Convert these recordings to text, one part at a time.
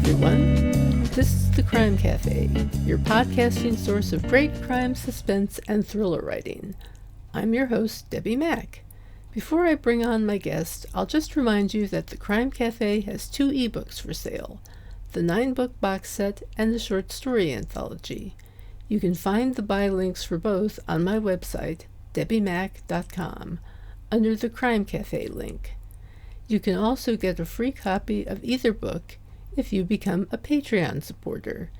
everyone. This is the Crime Cafe, your podcasting source of great crime, suspense, and thriller writing. I'm your host, Debbi Mack. Before I bring on my guest, I'll just remind you that the Crime Cafe has 2 ebooks for sale, the 9-book box set and the short story anthology. You can find the buy links for both on my website, debbimack.com, under the Crime Cafe link. You can also get a free copy of either book if you become a Patreon supporter.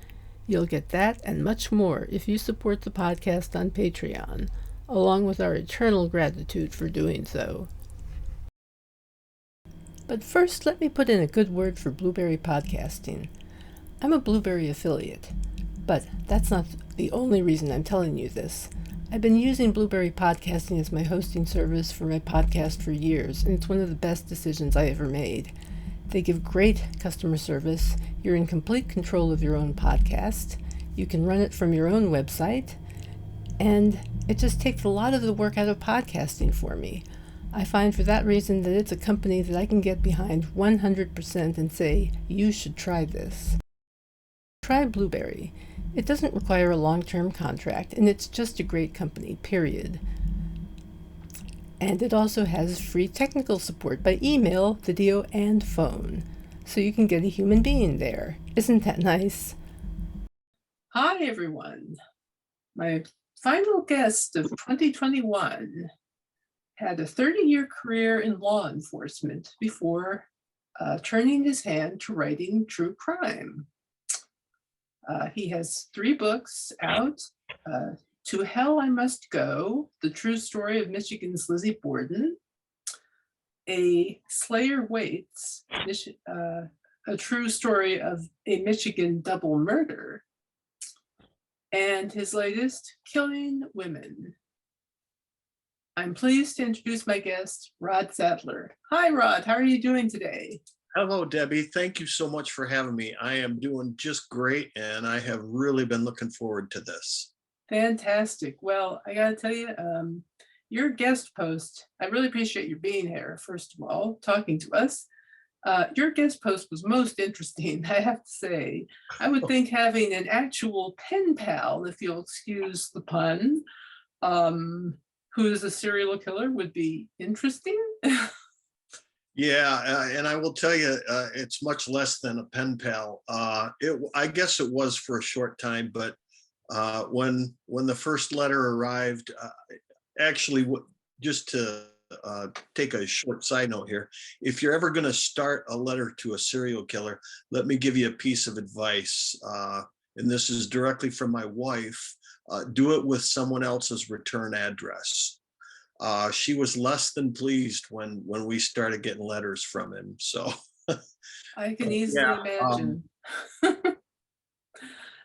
You'll get that and much more if you support the podcast on Patreon, along with our eternal gratitude for doing so. But first, let me put in a good word for Blueberry Podcasting. I'm a Blueberry affiliate, but that's not the only reason I'm telling you this. I've been using Blueberry Podcasting as my hosting service for my podcast for years, and it's one of the best decisions I ever made. They give great customer service. You're in complete control of your own podcast. You can run it from your own website, and it just takes a lot of the work out of podcasting for me. I find for that reason that it's a company that I can get behind 100% and say, you should try this. Try Blueberry. It doesn't require a long-term contract, and it's just a great company, period. And it also has free technical support by email, video, and phone, so you can get a human being there. Isn't that nice? Hi, everyone. My final guest of 2021 had a 30-year career in law enforcement before turning his hand to writing true crime. He has 3 books out, To Hell I Must Go, The True Story of Michigan's Lizzie Borden, A Slayer Waits, A True Story of a Michigan Double Murder, and his latest, Killing Women. I'm pleased to introduce my guest, Rod Sadler. Hi, Rod. How are you doing today? Hello, Debbie. Thank you so much for having me. I am doing just great, and I have really been looking forward to this. Fantastic. Well, I got to tell you, your guest post, I really appreciate you being here, first of all, talking to us. Your guest post was most interesting, I have to say. I would think having an actual pen pal, if you'll excuse the pun, who's a serial killer would be interesting. Yeah, and I will tell you, it's much less than a pen pal. I guess it was for a short time, but when the first letter arrived, actually, just to take a short side note here, if you're ever going to start a letter to a serial killer, let me give you a piece of advice, and this is directly from my wife. Do it with someone else's return address. She was less than pleased when we started getting letters from him. So I can easily imagine.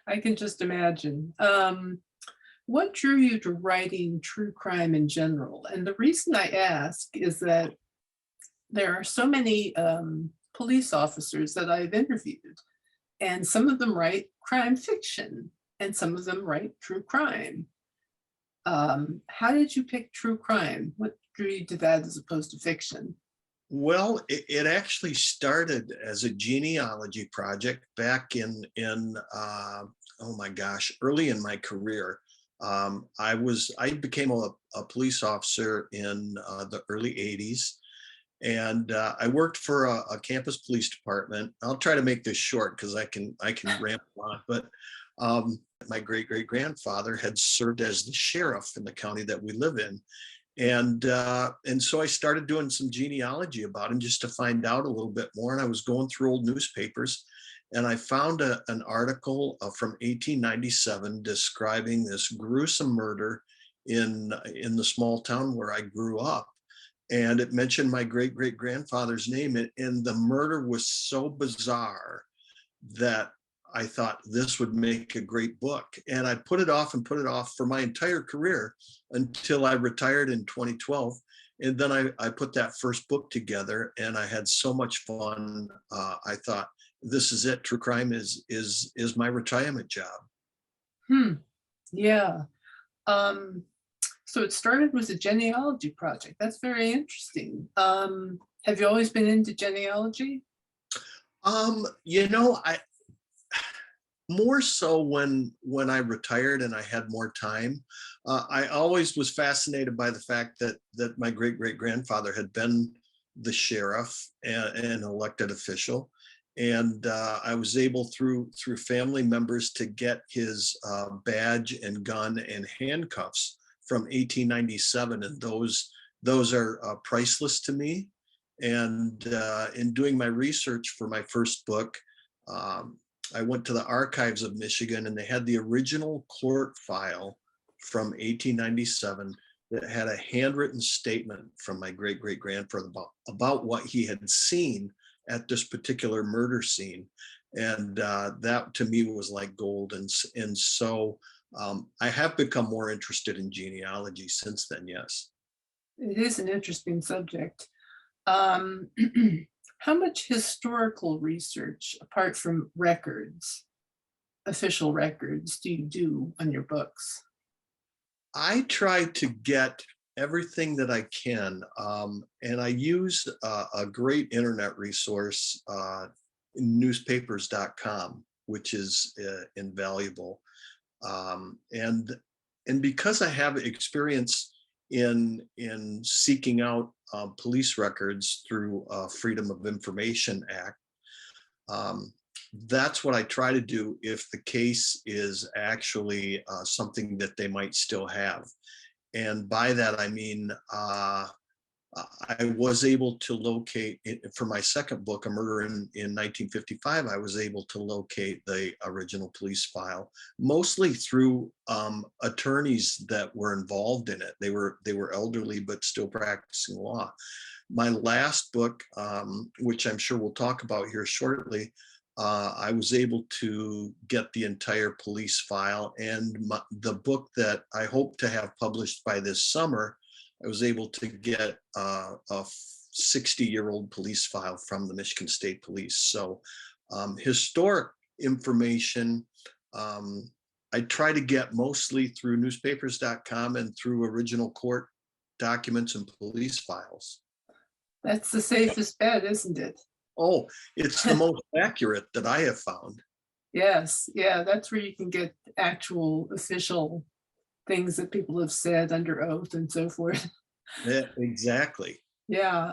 I can just imagine. What drew you to writing true crime in general? And the reason I ask is that there are so many police officers that I've interviewed, and some of them write crime fiction, and some of them write true crime. How did you pick true crime? What drew you to that as opposed to fiction? Well, it actually started as a genealogy project back in oh my gosh, early in my career. I became a police officer in the early 80s, and I worked for a campus police department. I'll try to make this short because I can ramble on, but my great-great-grandfather had served as the sheriff in the county that we live in. And so I started doing some genealogy about him just to find out a little bit more. And I was going through old newspapers, and I found an article from 1897 describing this gruesome murder in the small town where I grew up. And it mentioned my great-great-grandfather's name, and the murder was so bizarre that I thought this would make a great book. And I put it off for my entire career until I retired in 2012. And then I put that first book together, and I had so much fun. I thought, this is it. True crime is my retirement job. Yeah. So it started with a genealogy project. That's very interesting. Have you always been into genealogy? You know, more so when I retired and I had more time. I always was fascinated by the fact that my great great grandfather had been the sheriff and an elected official, and I was able through family members to get his badge and gun and handcuffs from 1897, and those are priceless to me. And in doing my research for my first book, um, I went to the archives of Michigan, and they had the original court file from 1897 that had a handwritten statement from my great great grandfather about what he had seen at this particular murder scene. And that to me was like gold. And so I have become more interested in genealogy since then, yes. It is an interesting subject. Um, how much historical research, apart from records, official records, do you do on your books? I try to get everything that I can, and I use a great internet resource, newspapers.com, which is invaluable. And because I have experience in seeking out police records through Freedom of Information Act, um, that's what I try to do if the case is actually something that they might still have. And by that, I mean, I was able to locate, for my second book, A Murder in 1955, I was able to locate the original police file, mostly through attorneys that were involved in it. They were elderly, but still practicing law. My last book, which I'm sure we'll talk about here shortly, I was able to get the entire police file, and the book that I hope to have published by this summer, I was able to get a 60-year-old police file from the Michigan State Police. So historic information, I try to get mostly through newspapers.com and through original court documents and police files. That's the safest bet, isn't it? Oh, it's the most accurate that I have found. Yes, yeah, that's where you can get actual official things that people have said under oath and so forth. Yeah, exactly. Yeah.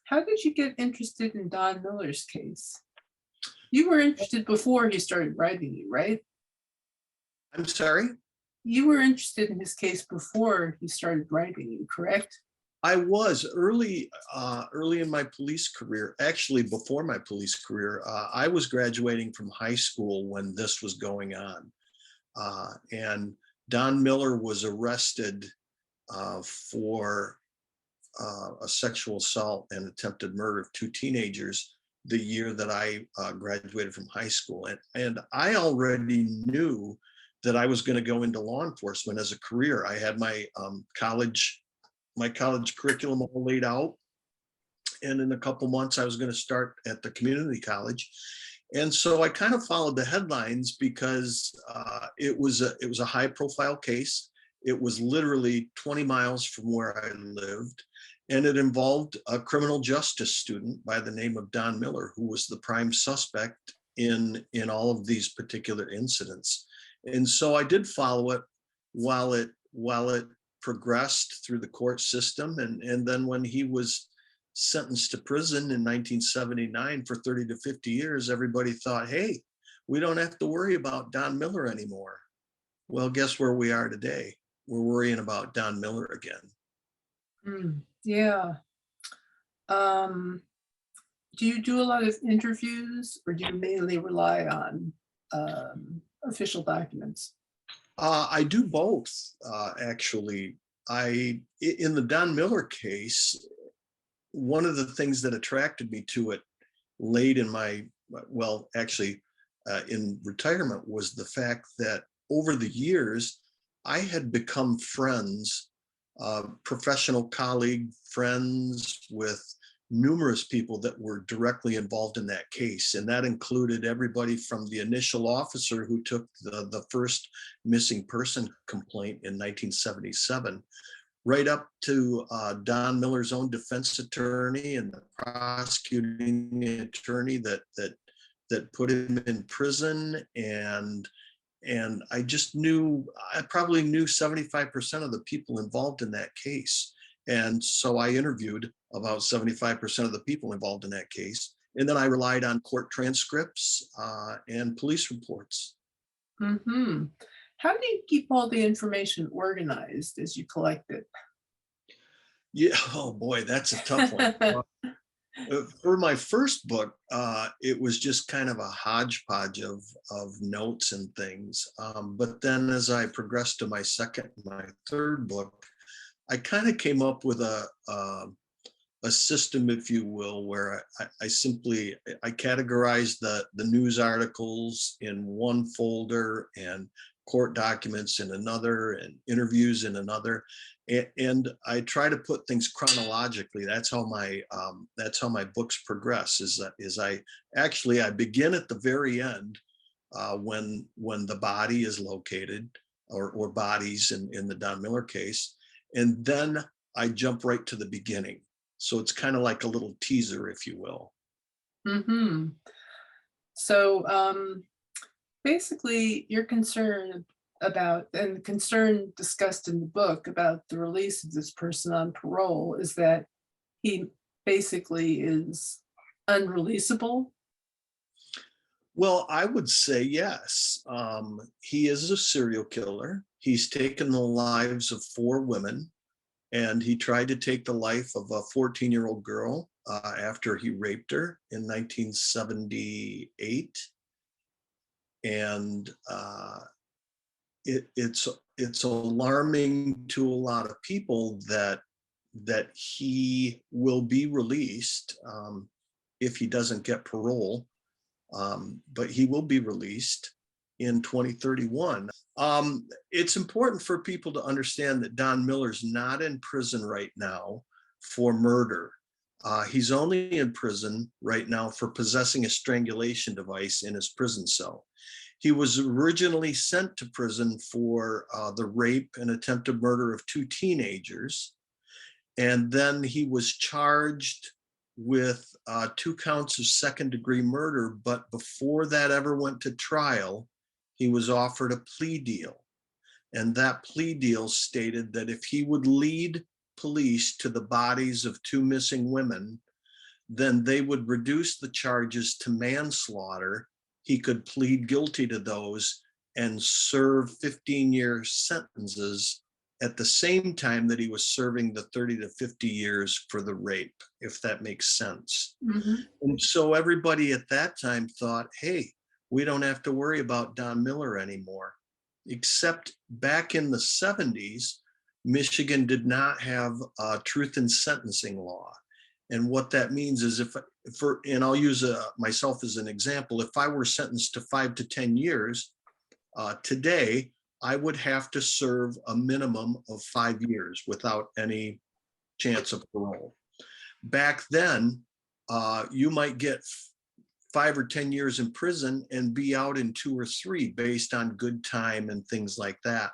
How did you get interested in Don Miller's case? You were interested before he started writing you, right? I'm sorry? You were interested in his case before he started writing you, correct? I was early in my police career, actually before my police career. I was graduating from high school when this was going on. And Don Miller was arrested for a sexual assault and attempted murder of two teenagers the year that I graduated from high school. And I already knew that I was going to go into law enforcement as a career. I had my college curriculum all laid out. And in a couple months, I was going to start at the community college. And so I kind of followed the headlines because it was a high profile case. It was literally 20 miles from where I lived. And it involved a criminal justice student by the name of Don Miller, who was the prime suspect in all of these particular incidents. And so I did follow it while it progressed through the court system. And then when he was sentenced to prison in 1979 for 30 to 50 years, everybody thought, hey, we don't have to worry about Don Miller anymore. Well, guess where we are today? We're worrying about Don Miller again. Yeah. Do you do a lot of interviews, or do you mainly rely on official documents? I do both, actually. In the Don Miller case, one of the things that attracted me to it late in my, well, actually, in retirement, was the fact that over the years, I had become friends, professional colleague friends with numerous people that were directly involved in that case. And that included everybody from the initial officer who took the first missing person complaint in 1977, right up to Don Miller's own defense attorney and the prosecuting attorney that that put him in prison, and I just knew, I probably knew 75% of the people involved in that case. And so I interviewed about 75% of the people involved in that case. And then I relied on court transcripts and police reports. Mm-hmm. How do you keep all the information organized as you collect it? Yeah, oh boy, that's a tough one. For my first book, it was just kind of a hodgepodge of notes and things. But then as I progressed to my second, my third book, I kind of came up with a system, if you will, where I simply categorized the news articles in one folder, and court documents in another, and interviews in another, and I try to put things chronologically. That's how my books progress. Is I begin at the very end, when the body is located, or bodies in the Don Miller case, and then I jump right to the beginning. So it's kind of like a little teaser, if you will. Mm-hmm. So basically, you're concerned about, and the concern discussed in the book about the release of this person on parole is that he basically is unreleasable. Well, I would say yes. He is a serial killer. He's taken the lives of 4 women, and he tried to take the life of a 14-year-old girl after he raped her in 1978. And it's alarming to a lot of people that he will be released if he doesn't get parole, but he will be released in 2031. It's important for people to understand that Don Miller's not in prison right now for murder. He's only in prison right now for possessing a strangulation device in his prison cell. He was originally sent to prison for the rape and attempted murder of 2 teenagers. And then he was charged with 2 counts of second-degree murder. But before that ever went to trial, he was offered a plea deal. And that plea deal stated that if he would lead police to the bodies of 2 missing women, then they would reduce the charges to manslaughter. He could plead guilty to those and serve 15-year sentences at the same time that he was serving the 30 to 50 years for the rape, if that makes sense. Mm-hmm. And so everybody at that time thought, hey, we don't have to worry about Don Miller anymore. Except back in the 70s, Michigan did not have a truth in sentencing law. And what that means is and I'll use myself as an example, if I were sentenced to 5 to 10 years today, I would have to serve a minimum of 5 years without any chance of parole. Back then, you might get 5 or 10 years in prison and be out in 2 or 3 based on good time and things like that.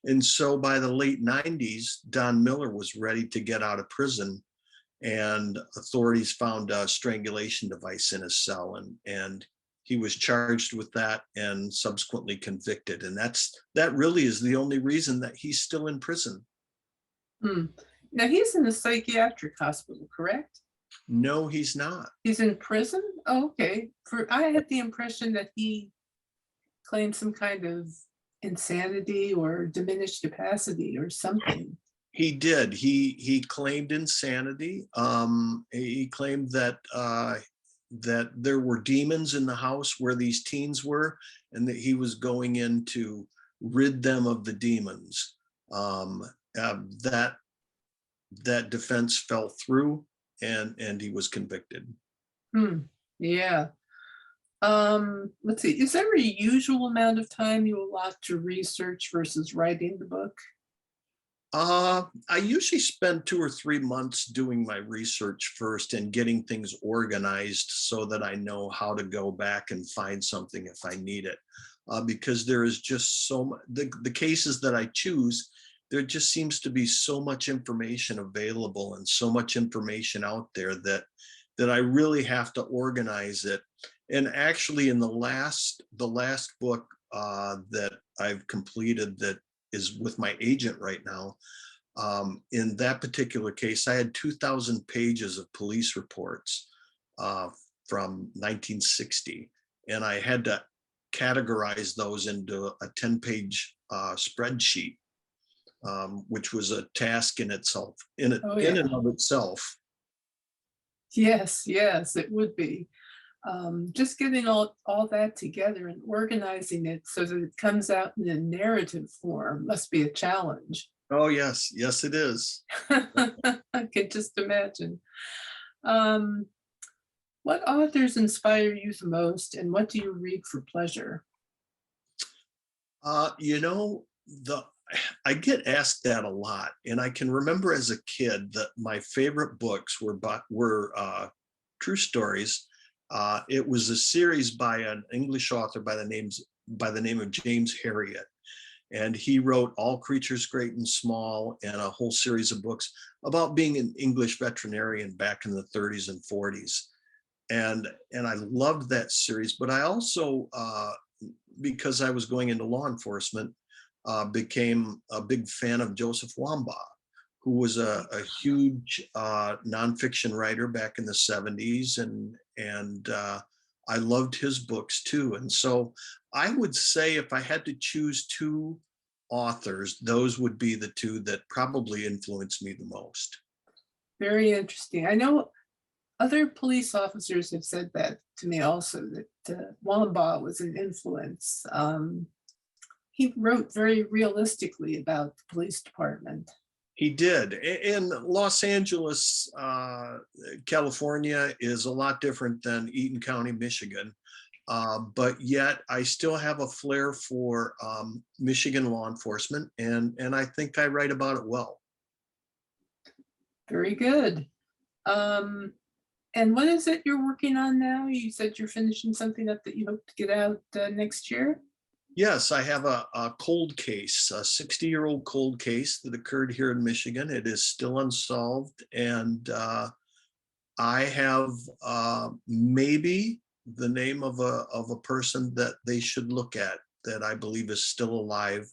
And so by the late 90s, Don Miller was ready to get out of prison, and authorities found a strangulation device in his cell, and he was charged with that and subsequently convicted. And that really is the only reason that he's still in prison. Now he's in a psychiatric hospital, correct? No, he's not. He's in prison? Oh, okay. I had the impression that he claimed some kind of insanity or diminished capacity or something. He did. He claimed insanity. He claimed that that there were demons in the house where these teens were, and that he was going in to rid them of the demons. That defense fell through, and he was convicted. Yeah. Let's see. Is there a usual amount of time you allot to research versus writing the book? I usually spend 2 or 3 months doing my research first and getting things organized so that I know how to go back and find something if I need it. Because there is just so much, the cases that I choose, there just seems to be so much information available and so much information out there that I really have to organize it. And actually, in the last book that I've completed, that is with my agent right now. In that particular case, I had 2,000 pages of police reports uh, from 1960, and I had to categorize those into a 10-page spreadsheet, which was a task in itself, Oh, in yeah. and of itself. Yes, yes, it would be. Just getting all that together and organizing it so that it comes out in a narrative form must be a challenge. Oh yes, yes it is. I can just imagine. Um, what authors inspire you the most, and what do you read for pleasure? You know, the I get asked that a lot, and I can remember as a kid that my favorite books were true stories. It was a series by an English author by the name of James Herriot, and he wrote All Creatures Great and Small and a whole series of books about being an English veterinarian back in the 30s and 40s. And I loved that series, but I also because I was going into law enforcement, became a big fan of Joseph Wambaugh, who was a huge nonfiction writer back in the 70s, and I loved his books too. And so I would say if I had to choose two authors, those would be the two that probably influenced me the most. Very interesting. I know other police officers have said that to me also, that Wambaugh was an influence. He wrote very realistically about the police department. He did. In Los Angeles, California is a lot different than Eaton County, Michigan. But yet I still have a flair for Michigan law enforcement, and I think I write about it well. Very good. And what is it you're working on now? You said you're finishing something up that you hope to get out next year. Yes, I have a cold case, a 60-year-old cold case that occurred here in Michigan. It is still unsolved, and I have maybe the name of a person that they should look at that I believe is still alive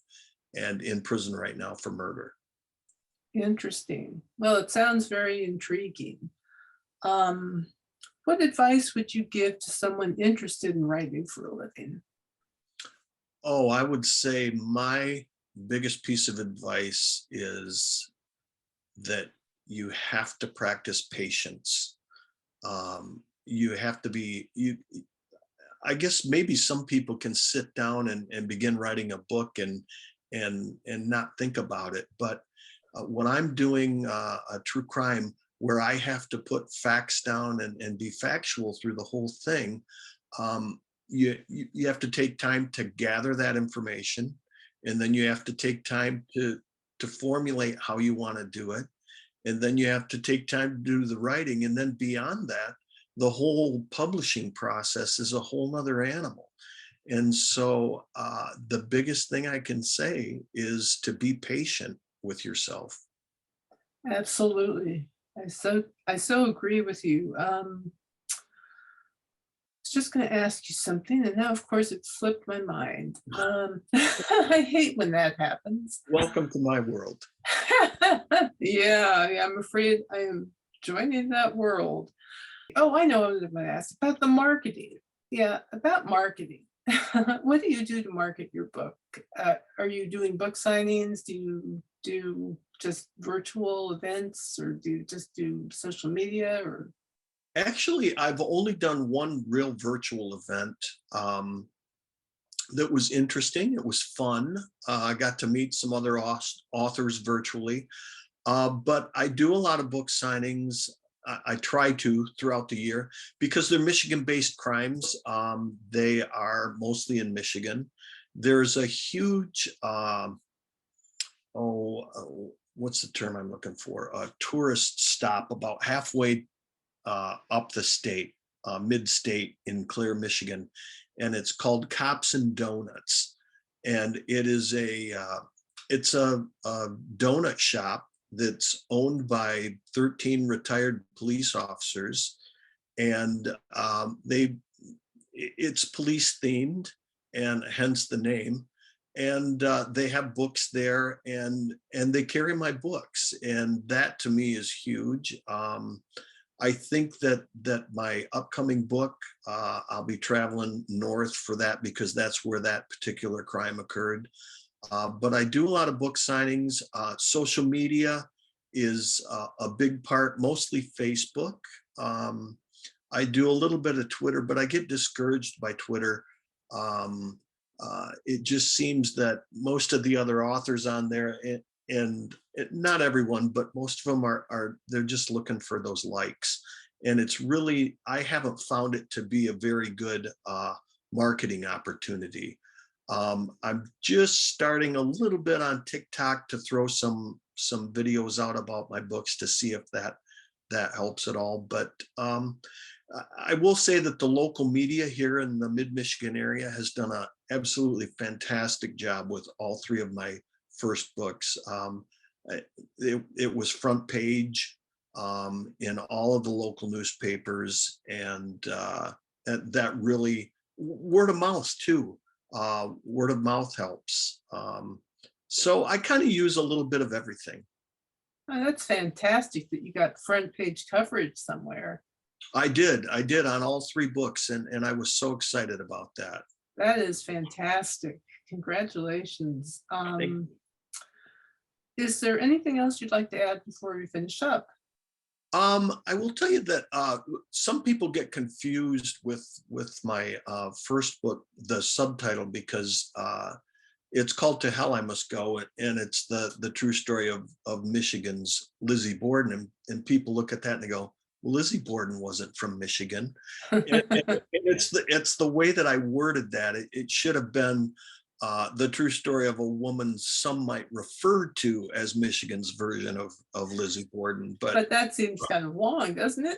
and in prison right now for murder. Interesting. Well, it sounds very intriguing. What advice would you give to someone interested in writing for a living? Oh, I would say my biggest piece of advice is that you have to practice patience. You have to be, I guess maybe some people can sit down and begin writing a book and not think about it. But when I'm doing a true crime where I have to put facts down and be factual through the whole thing, you have to take time to gather that information, and then you have to take time to formulate how you want to do it, and then you have to take time to do the writing, and then beyond that, the whole publishing process is a whole nother animal. And so the biggest thing I can say is to be patient with yourself. Absolutely. I so agree with you. Just going to ask you something, and now, of course, it slipped my mind. I hate when that happens. Welcome to my world. Yeah, I'm afraid I am joining that world. Oh, I know what I'm going to ask about the marketing. Yeah, about marketing. What do you do to market your book? Are you doing book signings? Do you do just virtual events, or do you just do social media? Or Actually, I've only done one real virtual event that was interesting. It was fun. I got to meet some other authors virtually, but I do a lot of book signings. I try to throughout the year because they're Michigan-based crimes. They are mostly in Michigan. There's a huge, what's the term I'm looking for? A tourist stop about halfway up the state, mid-state in Clear, Michigan, and it's called Cops and Donuts, and it is it's a donut shop that's owned by 13 retired police officers, and it's police themed, and hence the name. And they have books there, and they carry my books, and that to me is huge. I think that my upcoming book, I'll be traveling north for that because that's where that particular crime occurred. But I do a lot of book signings. Social media is a big part, mostly Facebook. I do a little bit of Twitter, but I get discouraged by Twitter. It just seems that most of the other authors on there, and not everyone, but most of them are they're just looking for those likes. And it's really, I haven't found it to be a very good marketing opportunity. I'm just starting a little bit on TikTok to throw some videos out about my books to see if that helps at all. But I will say that the local media here in the mid-Michigan area has done an absolutely fantastic job with all three of my first books. It was front page in all of the local newspapers, and that really, word of mouth too. Word of mouth helps. So I kind of use a little bit of everything. Oh, that's fantastic that you got front page coverage somewhere. I did on all three books, and I was so excited about that. That is fantastic. Congratulations. Is there anything else you'd like to add before we finish up? I will tell you that some people get confused with my first book, the subtitle, because it's called To Hell I Must Go, and it's the true story of Michigan's Lizzie Borden, and people look at that and they go, well, Lizzie Borden wasn't from Michigan. And it's the way that I worded that. It should have been the true story of a woman some might refer to as Michigan's version of Lizzie Borden. But that seems kind of long, doesn't it?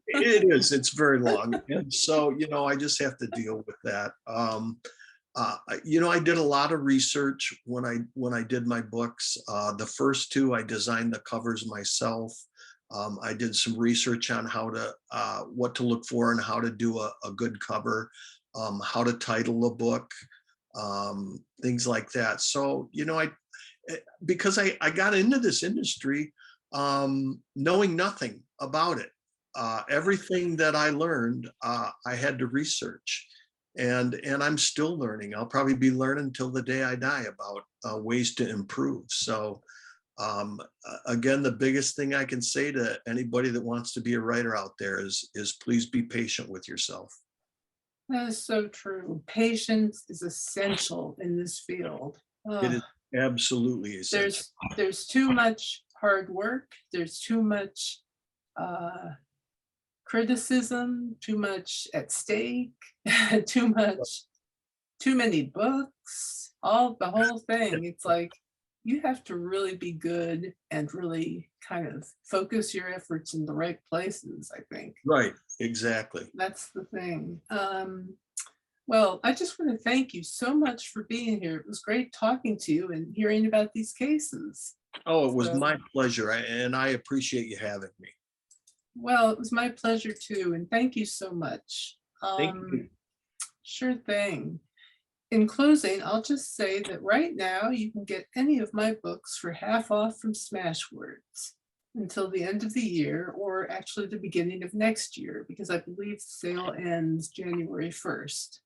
It is. It's very long. And so, I just have to deal with that. I did a lot of research when I did my books. The first two, I designed the covers myself. I did some research on what to look for and how to do a good cover, how to title a book, things like that. So, because I got into this industry knowing nothing about it. Everything that I learned, I had to research, and I'm still learning. I'll probably be learning till the day I die about ways to improve. So again, the biggest thing I can say to anybody that wants to be a writer out there is please be patient with yourself. That is so true. Patience is essential in this field. It is absolutely essential. There's too much hard work. There's too much criticism, too much at stake, too many books, the whole thing. It's like, you have to really be good and really kind of focus your efforts in the right places, I think. Right, exactly. That's the thing. Well, I just want to thank you so much for being here. It was great talking to you and hearing about these cases. Oh, it was my pleasure, and I appreciate you having me. Well, it was my pleasure too, and thank you so much. Thank you. Sure thing. In closing, I'll just say that right now you can get any of my books for half off from Smashwords until the end of the year, or actually the beginning of next year, because I believe the sale ends January 1st.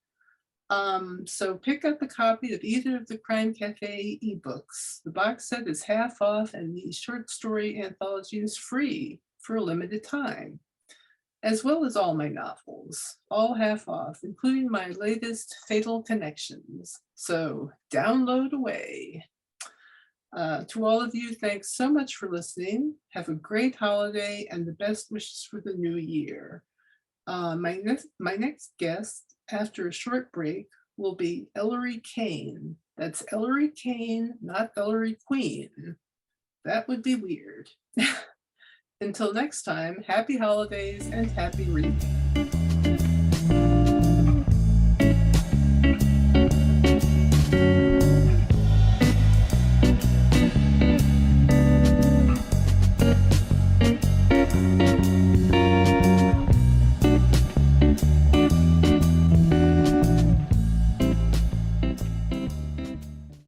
So pick up a copy of either of the Crime Cafe ebooks. The box set is half off, and the short story anthology is free for a limited time, as well as all my novels, all half off, including my latest, Fatal Connections. So download away. To all of you, thanks so much for listening. Have a great holiday and the best wishes for the new year. My next guest, after a short break, will be Ellery Kane. That's Ellery Kane, not Ellery Queen. That would be weird. Until next time, happy holidays and happy reading.